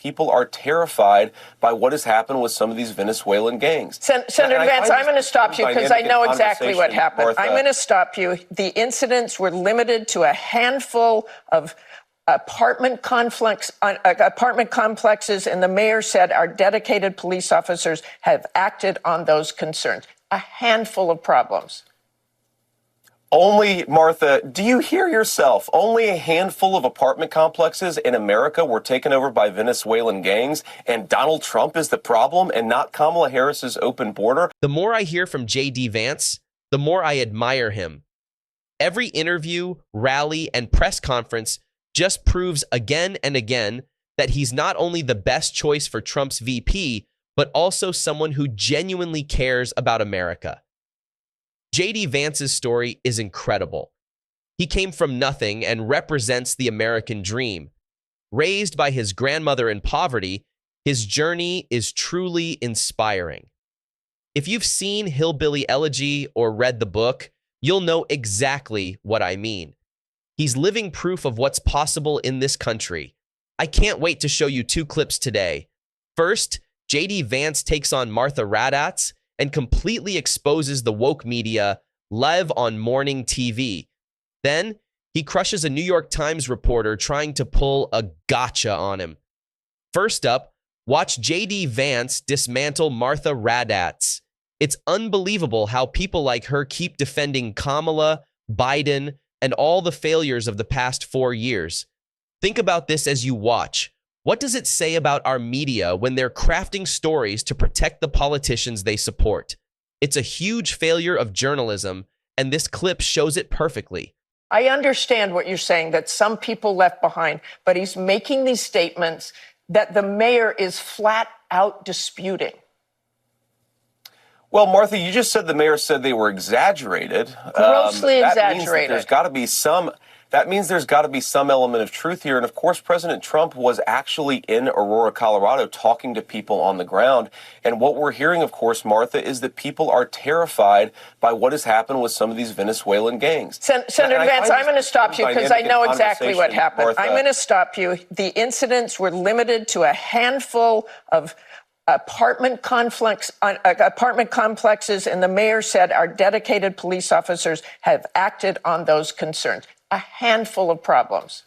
people are terrified by what has happened with some of these Venezuelan gangs. Senator Vance, I'm going to stop you because I know exactly what happened. Martha. I'm going to stop you. The incidents were limited to a handful of apartment complexes, and the mayor said our dedicated police officers have acted on those concerns. A handful of problems. Only, Martha, do you hear yourself? Only a handful of apartment complexes in America were taken over by Venezuelan gangs, and Donald Trump is the problem and not Kamala Harris's open border? The more I hear from JD Vance, the more I admire him. Every interview, rally, and press conference just proves again and again that he's not only the best choice for Trump's VP, but also someone who genuinely cares about America. JD Vance's story is incredible. He came from nothing and represents the American dream. Raised by his grandmother in poverty, his journey is truly inspiring. If you've seen Hillbilly Elegy or read the book, you'll know exactly what I mean. He's living proof of what's possible in this country. I can't wait to show you 2 clips today. First, JD Vance takes on Martha Raddatz and completely exposes the woke media live on morning TV. Then, he crushes a New York Times reporter trying to pull a gotcha on him. First up, watch JD Vance dismantle Martha Raddatz. It's unbelievable how people like her keep defending Kamala, Biden, and all the failures of the past 4 years. Think about this as you watch. What does it say about our media when they're crafting stories to protect the politicians they support? It's a huge failure of journalism, and this clip shows it perfectly. I understand what you're saying, that some people left behind, but he's making these statements that the mayor is flat out disputing. Well, Martha, you just said the mayor said they were exaggerated. Grossly exaggerated. That means there's got to be some element of truth here. And of course, President Trump was actually in Aurora, Colorado, talking to people on the ground. And what we're hearing, of course, Martha, is that people are terrified by what has happened with some of these Venezuelan gangs. Senator Vance, I'm going to stop you because I know exactly what happened. Martha. I'm going to stop you. The incidents were limited to a handful of apartment complexes, and the mayor said our dedicated police officers have acted on those concerns. A handful of problems.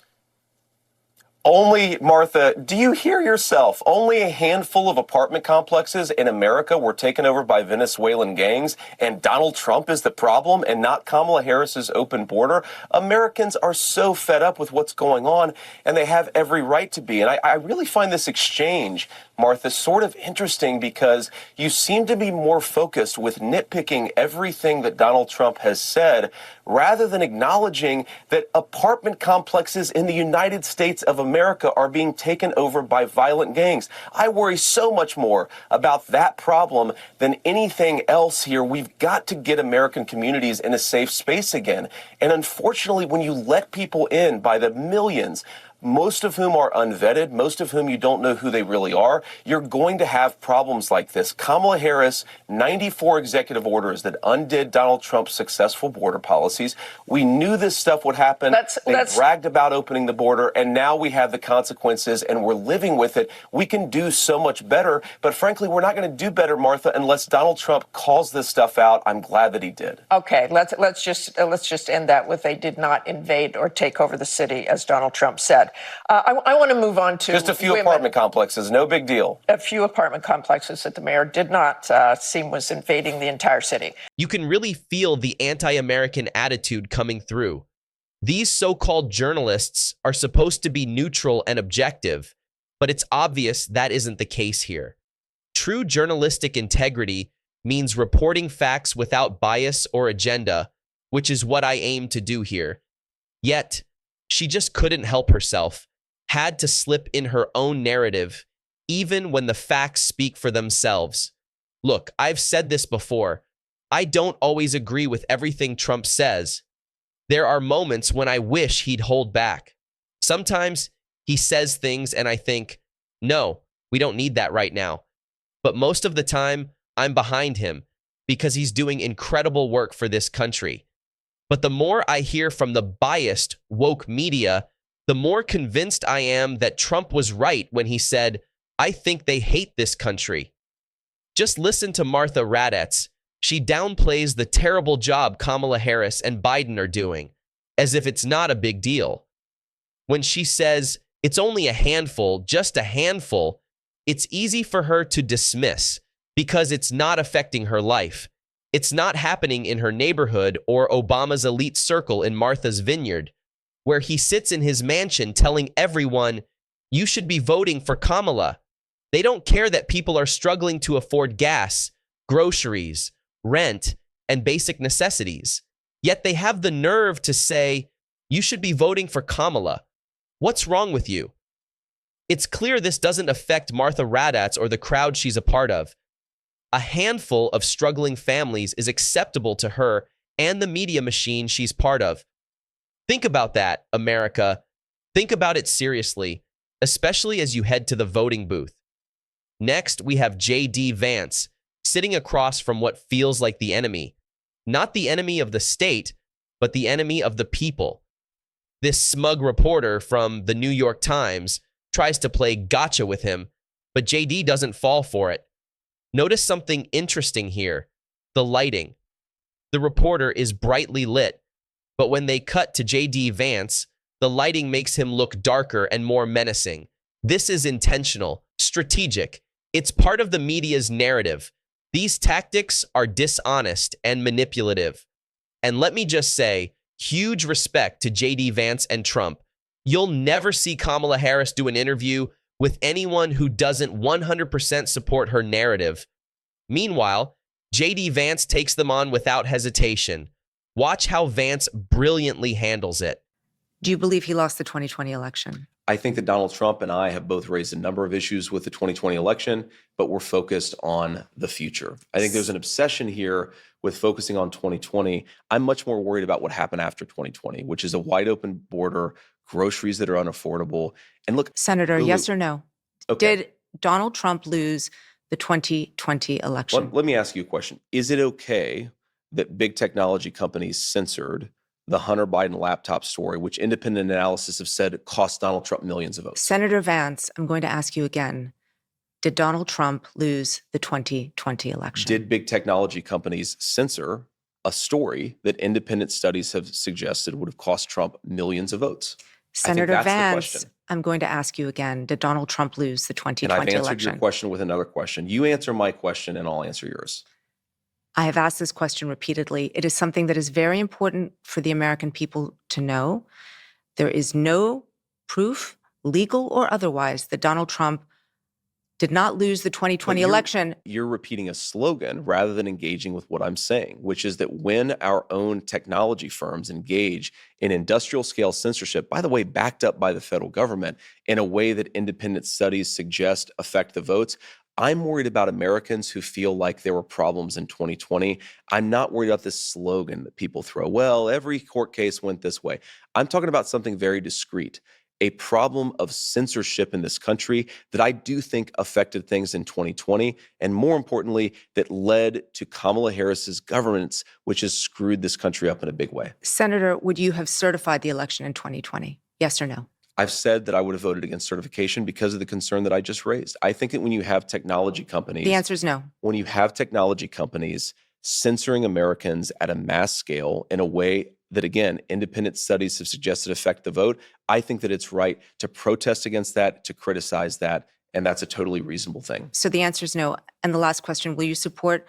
Only, Martha, do you hear yourself? Only a handful of apartment complexes in America were taken over by Venezuelan gangs, and Donald Trump is the problem and not Kamala Harris's open border? Americans are so fed up with what's going on, and they have every right to be. And I really find this exchange, Martha, sort of interesting because you seem to be more focused with nitpicking everything that Donald Trump has said rather than acknowledging that apartment complexes in the United States of America are being taken over by violent gangs. I worry so much more about that problem than anything else here. We've got to get American communities in a safe space again. And unfortunately, when you let people in by the millions, most of whom are unvetted, most of whom you don't know who they really are, you're going to have problems like this. Kamala Harris, 94 executive orders that undid Donald Trump's successful border policies. We knew this stuff would happen. They bragged about opening the border, and now we have the consequences, and we're living with it. We can do so much better, but frankly, we're not going to do better, Martha, unless Donald Trump calls this stuff out. I'm glad that he did. Okay, let's just end that with they did not invade or take over the city, as Donald Trump said. I want to move on to just a few apartment complexes. No big deal. A few apartment complexes that the mayor did not seem was invading the entire city. You can really feel the anti-American attitude coming through. These so-called journalists are supposed to be neutral and objective, but it's obvious that isn't the case here. True journalistic integrity means reporting facts without bias or agenda, which is what I aim to do here. Yet, she just couldn't help herself, had to slip in her own narrative, even when the facts speak for themselves. Look, I've said this before. I don't always agree with everything Trump says. There are moments when I wish he'd hold back. Sometimes he says things and I think, no, we don't need that right now. But most of the time, I'm behind him because he's doing incredible work for this country. But the more I hear from the biased, woke media, the more convinced I am that Trump was right when he said, I think they hate this country. Just listen to Martha Raddatz. She downplays the terrible job Kamala Harris and Biden are doing, as if it's not a big deal. When she says it's only a handful, just a handful, it's easy for her to dismiss because it's not affecting her life. It's not happening in her neighborhood or Obama's elite circle in Martha's Vineyard, where he sits in his mansion telling everyone, you should be voting for Kamala. They don't care that people are struggling to afford gas, groceries, rent, and basic necessities. Yet they have the nerve to say, you should be voting for Kamala. What's wrong with you? It's clear this doesn't affect Martha Raddatz or the crowd she's a part of. A handful of struggling families is acceptable to her and the media machine she's part of. Think about that, America. Think about it seriously, especially as you head to the voting booth. Next, we have JD Vance, sitting across from what feels like the enemy. Not the enemy of the state, but the enemy of the people. This smug reporter from the New York Times tries to play gotcha with him, but JD doesn't fall for it. Notice something interesting here, the lighting. The reporter is brightly lit, but when they cut to JD Vance, the lighting makes him look darker and more menacing. This is intentional, strategic. It's part of the media's narrative. These tactics are dishonest and manipulative. And let me just say, huge respect to JD Vance and Trump. You'll never see Kamala Harris do an interview with anyone who doesn't 100% support her narrative. Meanwhile, JD Vance takes them on without hesitation. Watch how Vance brilliantly handles it. Do you believe he lost the 2020 election? I think that Donald Trump and I have both raised a number of issues with the 2020 election, but we're focused on the future. I think there's an obsession here with focusing on 2020. I'm much more worried about what happened after 2020, which is a wide open border, groceries that are unaffordable. And look, Senator, Lulu, yes or no? okay. Did Donald Trump lose the 2020 election? Let me ask you a question. Is it okay that big technology companies censored the Hunter Biden laptop story, which independent analysis have said cost Donald Trump millions of votes? Senator Vance, I'm going to ask you again. Did Donald Trump lose the 2020 election? Did big technology companies censor a story that independent studies have suggested would have cost Trump millions of votes? Senator Vance, I'm going to ask you again. Did Donald Trump lose the 2020 and I've answered election? your question with another question. You answer my question and I'll answer yours. I have asked this question repeatedly. It is something that is very important for the American people to know. There is no proof, legal or otherwise, that Donald Trump did not lose the 2020 election. You're repeating a slogan rather than engaging with what I'm saying, which is that when our own technology firms engage in industrial scale censorship, by the way, backed up by the federal government, in a way that independent studies suggest affect the votes, I'm worried about Americans who feel like there were problems in 2020. I'm not worried about this slogan that people throw. Well, every court case went this way. I'm talking about something very discrete, a problem of censorship in this country that I do think affected things in 2020, and more importantly, that led to Kamala Harris's governance, which has screwed this country up in a big way. Senator, would you have certified the election in 2020? Yes or no? I've said that I would have voted against certification because of the concern that I just raised. I think that when you have technology companies— The answer is no. When you have technology companies censoring Americans at a mass scale in a way that, again, independent studies have suggested affect the vote, I think that it's right to protest against that, to criticize that, and that's a totally reasonable thing. So the answer is no. And the last question, will you support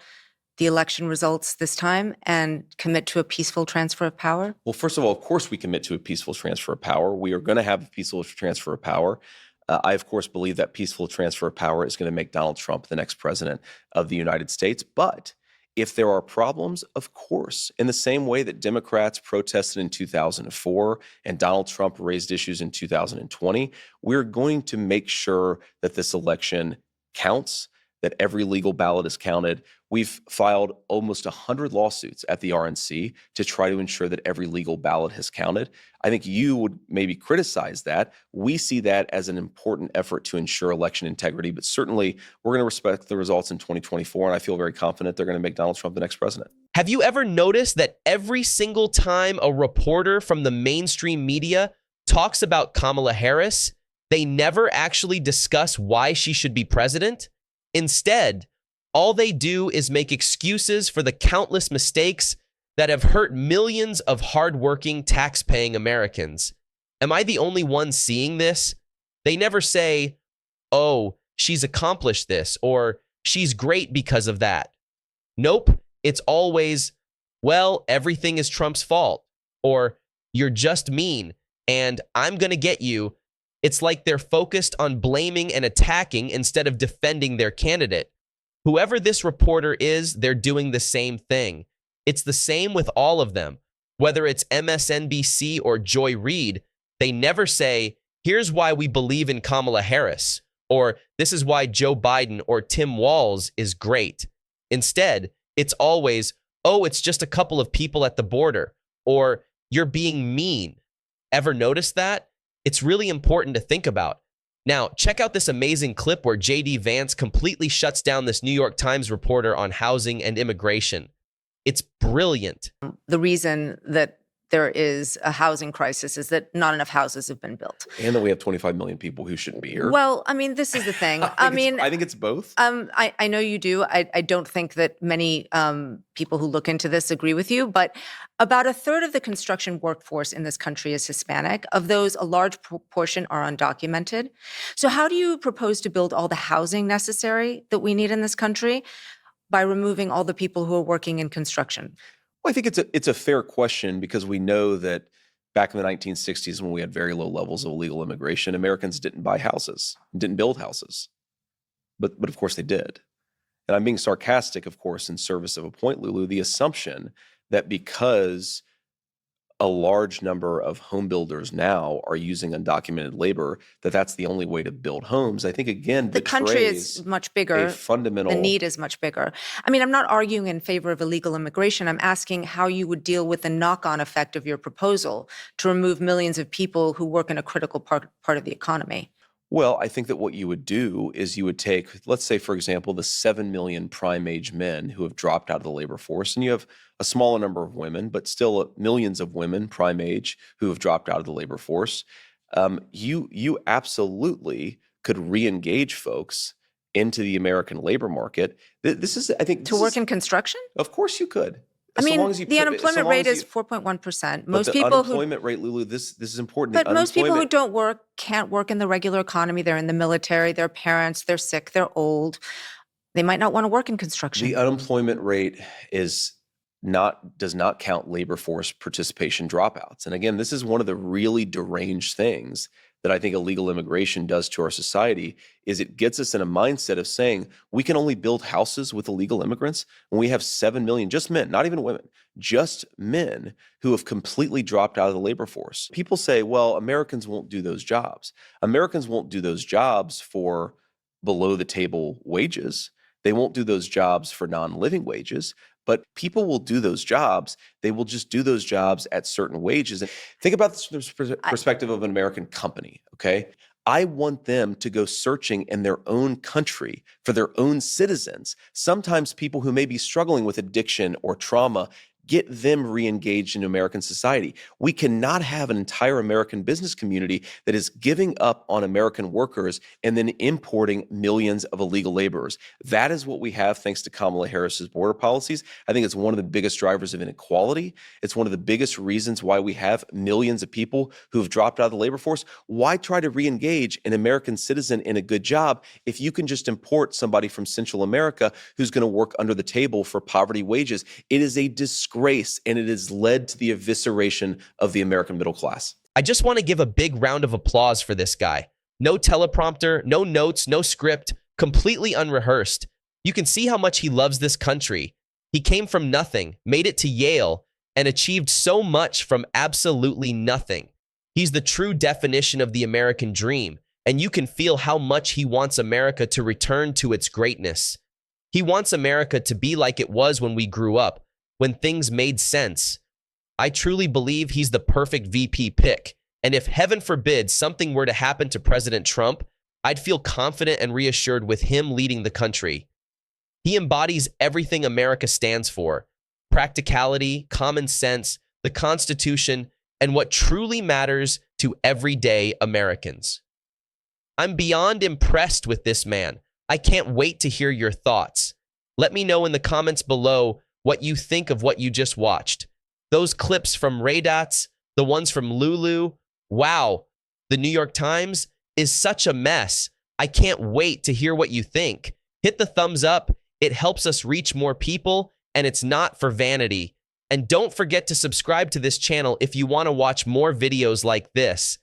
the election results this time and commit to a peaceful transfer of power? Well, first of all, of course we commit to a peaceful transfer of power. We are going to have a peaceful transfer of power. I, of course, believe that peaceful transfer of power is going to make Donald Trump the next president of the United States. But if there are problems, of course, in the same way that Democrats protested in 2004 and Donald Trump raised issues in 2020, we're going to make sure that this election counts, that every legal ballot is counted. We've filed almost 100 lawsuits at the RNC to try to ensure that every legal ballot has counted. I think you would maybe criticize that. We see that as an important effort to ensure election integrity, but certainly we're going to respect the results in 2024, and I feel very confident they're going to make Donald Trump the next president. Have you ever noticed that every single time a reporter from the mainstream media talks about Kamala Harris, They never actually discuss why she should be president. Instead, all they do is make excuses for the countless mistakes that have hurt millions of hardworking, tax-paying Americans. Am I the only one seeing this? They never say, oh, she's accomplished this, or she's great because of that. Nope, it's always, well, everything is Trump's fault, or you're just mean, and I'm going to get you. It's like they're focused on blaming and attacking instead of defending their candidate. Whoever this reporter is, they're doing the same thing. It's the same with all of them. Whether it's MSNBC or Joy Reid, they never say, here's why we believe in Kamala Harris, or this is why Joe Biden or Tim Walz is great. Instead, it's always, oh, it's just a couple of people at the border, or you're being mean. Ever notice that? It's really important to think about. Now, check out this amazing clip where JD Vance completely shuts down this New York Times reporter on housing and immigration. It's brilliant. The reason that there is a housing crisis is that not enough houses have been built. And that we have 25 million people who shouldn't be here. Well, I mean, this is the thing. I think it's both. I know you do. I don't think that many people who look into this agree with you, but about a third of the construction workforce in this country is Hispanic. Of those, a large proportion are undocumented. So how do you propose to build all the housing necessary that we need in this country by removing all the people who are working in construction? Well, I think it's a fair question because we know that back in the 1960s when we had very low levels of illegal immigration, Americans didn't buy houses, didn't build houses. But of course they did. And I'm being sarcastic, of course, in service of a point, Lulu, the assumption that because a large number of home builders now are using undocumented labor, that's the only way to build homes. I think, again, the country is much bigger. A fundamental. The need is much bigger. I mean, I'm not arguing in favor of illegal immigration. I'm asking how you would deal with the knock-on effect of your proposal to remove millions of people who work in a critical part of the economy. Well, I think that what you would do is you would take, let's say, for example, the 7 million prime age men who have dropped out of the labor force, and you have a smaller number of women, but still millions of women prime age who have dropped out of the labor force. You absolutely could re-engage folks into the American labor market. This is, I think, to work in construction? Of course you could. I mean, the unemployment rate is 4.1%. Most people unemployment rate, Lulu, this is important. But most people who don't work can't work in the regular economy. They're in the military, they're parents, they're sick, they're old. They might not want to work in construction. The unemployment rate does not count labor force participation dropouts. And again, this is one of the really deranged things that I think illegal immigration does to our society is it gets us in a mindset of saying we can only build houses with illegal immigrants when we have 7 million, just men, not even women, just men who have completely dropped out of the labor force. People say, well, Americans won't do those jobs. Americans won't do those jobs for below the table wages. They won't do those jobs for non-living wages. But people will do those jobs. They will just do those jobs at certain wages. And think about this from the perspective of an American company, okay? I want them to go searching in their own country for their own citizens. Sometimes people who may be struggling with addiction or trauma, get them re-engaged in American society. We cannot have an entire American business community that is giving up on American workers and then importing millions of illegal laborers. That is what we have thanks to Kamala Harris's border policies. I think it's one of the biggest drivers of inequality. It's one of the biggest reasons why we have millions of people who have dropped out of the labor force. Why try to re-engage an American citizen in a good job if you can just import somebody from Central America who's going to work under the table for poverty wages? It is a disgrace, and it has led to the evisceration of the American middle class. I just want to give a big round of applause for this guy. No teleprompter, no notes, no script, completely unrehearsed. You can see how much he loves this country. He came from nothing, made it to Yale, and achieved so much from absolutely nothing. He's the true definition of the American dream, and you can feel how much he wants America to return to its greatness. He wants America to be like it was when we grew up, when things made sense. I truly believe he's the perfect VP pick. And if heaven forbid something were to happen to President Trump, I'd feel confident and reassured with him leading the country. He embodies everything America stands for: practicality, common sense, the Constitution, and what truly matters to everyday Americans. I'm beyond impressed with this man. I can't wait to hear your thoughts. Let me know in the comments below what you think of what you just watched. Those clips from Raddatz, the ones from Lulu, wow, the New York Times is such a mess. I can't wait to hear what you think. Hit the thumbs up. It helps us reach more people, and it's not for vanity. And don't forget to subscribe to this channel if you want to watch more videos like this.